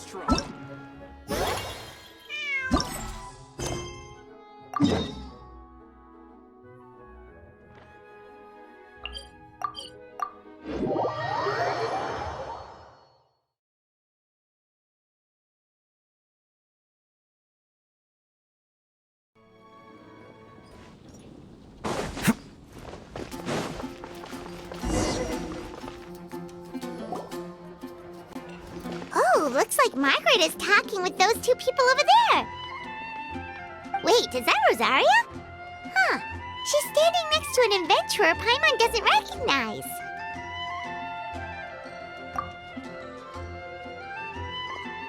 try. Oh, looks like Margaret is talking with those two people over there. Wait, is that Rosaria? Huh. She's standing next to an adventurer Paimon doesn't recognize.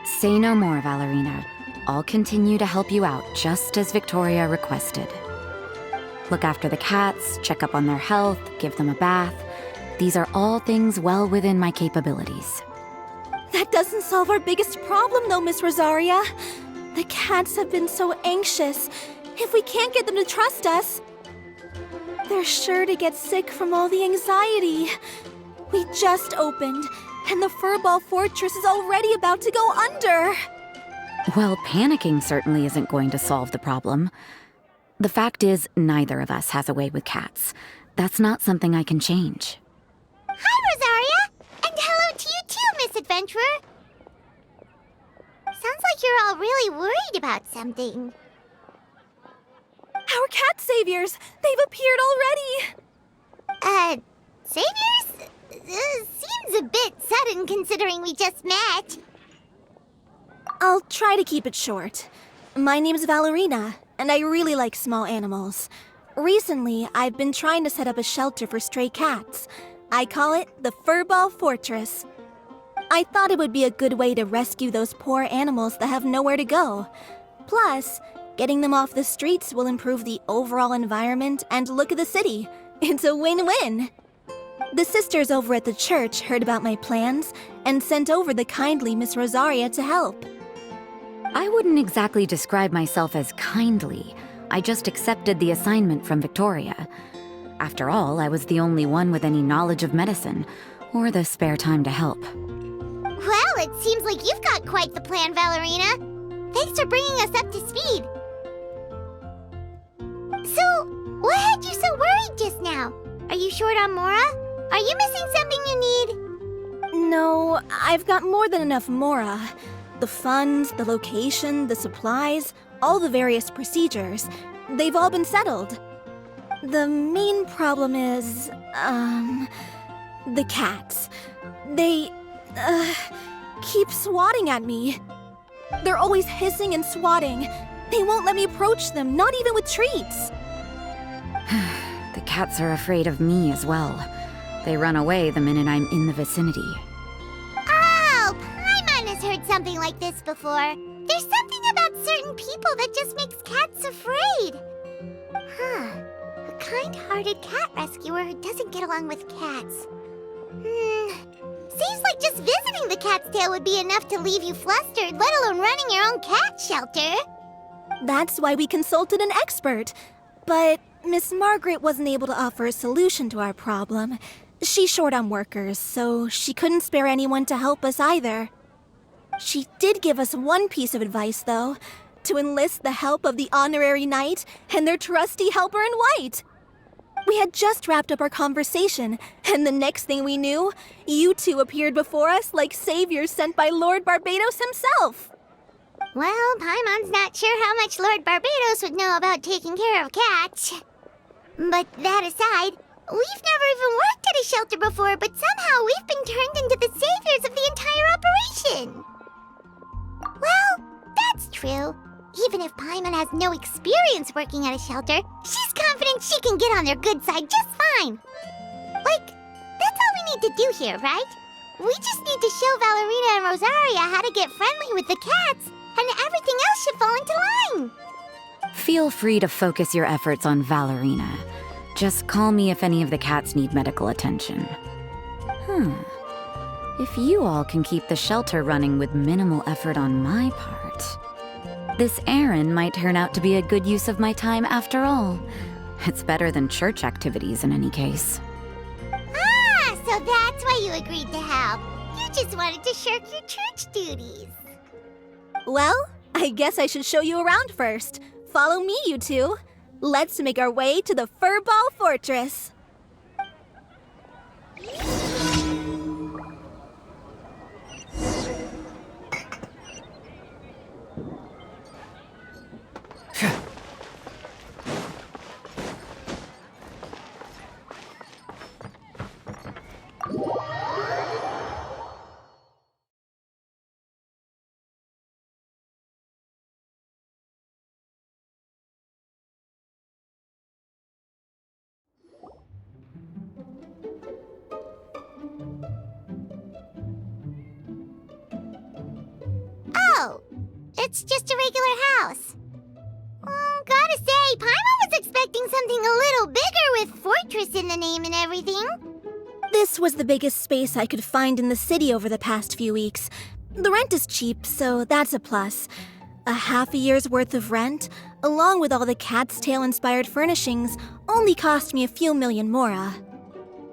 Say no more, Valerina. I'll continue to help you out, just as Victoria requested. Look after the cats, check up on their health, give them a bath. These are all things well within my capabilities. That doesn't solve our biggest problem, though, Miss Rosaria. The cats have been so anxious. If we can't get them to trust us, they're sure to get sick from all the anxiety. We just opened, and the Furball Fortress is already about to go under. Well, panicking certainly isn't going to solve the problem. The fact is, neither of us has a way with cats. That's not something I can change. Hi, Rosaria! And hello to you too, Miss Adventurer! Sounds like you're all really worried about something. Our cat saviors! They've appeared already! Saviors? Seems a bit sudden considering we just met. I'll try to keep it short. My name's Valerina, and I really like small animals. Recently, I've been trying to set up a shelter for stray cats. I call it the Furball Fortress. I thought it would be a good way to rescue those poor animals that have nowhere to go. Plus, getting them off the streets will improve the overall environment and look of the city. It's a win-win. The sisters over at the church heard about my plans and sent over the kindly Miss Rosaria to help. I wouldn't exactly describe myself as kindly. I just accepted the assignment from Victoria. After all, I was the only one with any knowledge of medicine, or the spare time to help. Well, it seems like you've got quite the plan, Valerina. Thanks for bringing us up to speed. So, what had you so worried just now? Are you short on Mora? Are you missing something you need? No, I've got more than enough Mora. The funds, the location, the supplies, all the various procedures. They've all been settled. The main problem is, the cats. They, keep swatting at me. They're always hissing and swatting. They won't let me approach them, not even with treats. The cats are afraid of me as well. They run away the minute I'm in the vicinity. Oh, Paimon has heard something like this before. There's something about certain people that just makes cats afraid. Huh. A kind-hearted cat rescuer who doesn't get along with cats. Seems like just visiting the cat's tail would be enough to leave you flustered, let alone running your own cat shelter. That's why we consulted an expert. But Miss Margaret wasn't able to offer a solution to our problem. She's short on workers, so she couldn't spare anyone to help us either. She did give us one piece of advice, though, to enlist the help of the Honorary Knight and their trusty helper in white. We had just wrapped up our conversation, and the next thing we knew, you two appeared before us like saviors sent by Lord Barbados himself. Well, Paimon's not sure how much Lord Barbados would know about taking care of cats. But that aside, we've never even worked at a shelter before, but somehow we've been turned into the saviors of the entire operation. Well, that's true. Even if Paimon has no experience working at a shelter, she's confident she can get on their good side just fine. Like, that's all we need to do here, right? We just need to show Valerina and Rosaria how to get friendly with the cats, and everything else should fall into line. Feel free to focus your efforts on Valerina. Just call me if any of the cats need medical attention. If you all can keep the shelter running with minimal effort on my part, this errand might turn out to be a good use of my time after all. It's better than church activities in any case. Ah, so that's why you agreed to help. You just wanted to shirk your church duties. Well, I guess I should show you around first. Follow me, you two. Let's make our way to the Furball Fortress. Oh, it's just a regular house. Gotta say, Paimon was expecting something a little bigger with Fortress in the name and everything. This was the biggest space I could find in the city over the past few weeks. The rent is cheap, so that's a plus. A half a year's worth of rent, along with all the Cat's Tail-inspired furnishings, only cost me a few million mora.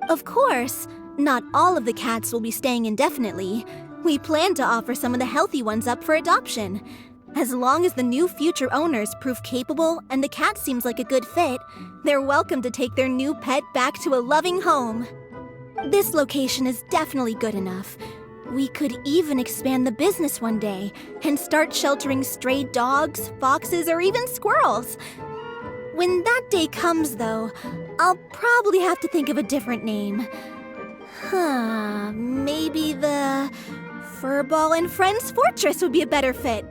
Of course, not all of the cats will be staying indefinitely. We plan to offer some of the healthy ones up for adoption. As long as the new future owners prove capable and the cat seems like a good fit, they're welcome to take their new pet back to a loving home. This location is definitely good enough. We could even expand the business one day and start sheltering stray dogs, foxes, or even squirrels. When that day comes, though, I'll probably have to think of a different name. Maybe the Furball and Friends Fortress would be a better fit.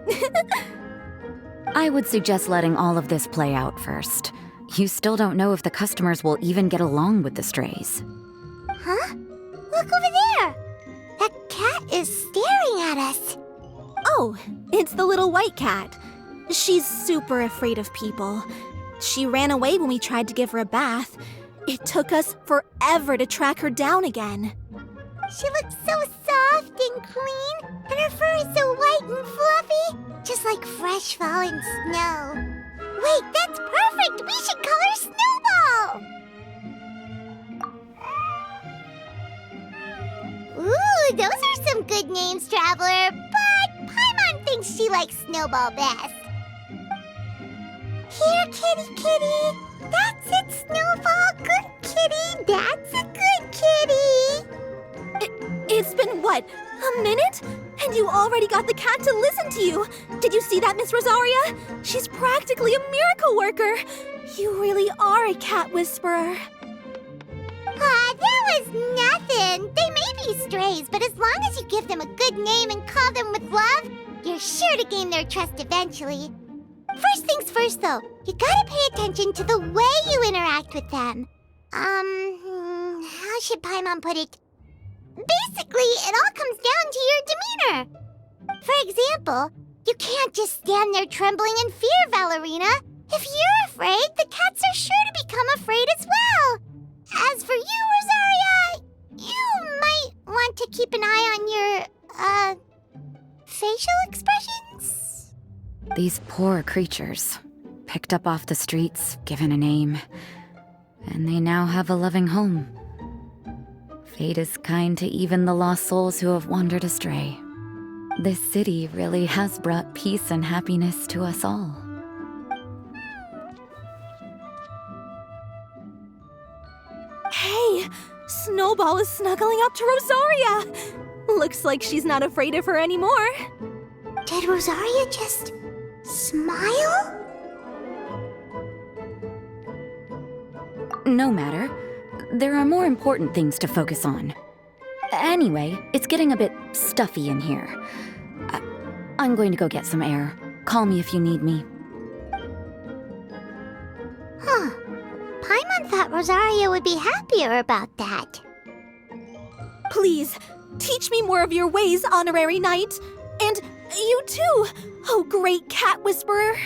I would suggest letting all of this play out first. You still don't know if the customers will even get along with the strays. Huh? Look over there! That cat is staring at us. Oh, it's the little white cat. She's super afraid of people. She ran away when we tried to give her a bath. It took us forever to track her down again. She looks so soft and clean, and her fur is so white and fluffy, just like fresh fallen snow. Wait, that's perfect! We should call her Snowball! Ooh, those are some good names, Traveler, but Paimon thinks she likes Snowball best. Here, kitty kitty! That's it, Snowball! Good kitty! That's a good kitty! It's been, what, a minute? And you already got the cat to listen to you! Did you see that, Miss Rosaria? She's practically a miracle worker! You really are a cat whisperer. That was nothing! They may be strays, but as long as you give them a good name and call them with love, you're sure to gain their trust eventually. First things first, though, you gotta pay attention to the way you interact with them. How should Paimon put it? Basically, it all comes down to your demeanor. For example, you can't just stand there trembling in fear, Valerina. If you're afraid, the cats are sure to become afraid as well. As for you, Rosaria, you might want to keep an eye on your, facial expressions. These poor creatures, picked up off the streets, given a name, and they now have a loving home. Fate is kind to even the lost souls who have wandered astray. This city really has brought peace and happiness to us all. Hey, Snowball is snuggling up to Rosaria. Looks like she's not afraid of her anymore. Did Rosaria just smile? No matter. There are more important things to focus on. Anyway, it's getting a bit stuffy in here. I'm going to go get some air. Call me if you need me. Huh. Paimon thought Rosaria would be happier about that. Please, teach me more of your ways, Honorary Knight. And you too, oh great cat whisperer.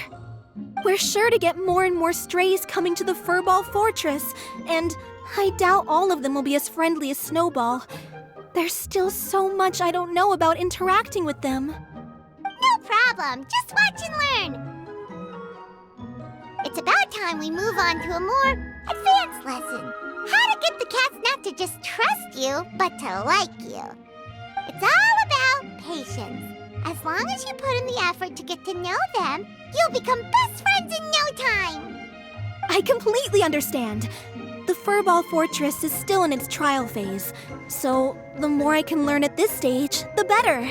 We're sure to get more and more strays coming to the Furball Fortress, and I doubt all of them will be as friendly as Snowball. There's still so much I don't know about interacting with them. No problem. Just watch and learn. It's about time we move on to a more advanced lesson. How to get the cats not to just trust you, but to like you. It's all about patience. As as long as you put in the effort to get to know them, you'll become best friends in no time. I completely understand. The Furball Fortress is still in its trial phase, so the more I can learn at this stage, the better.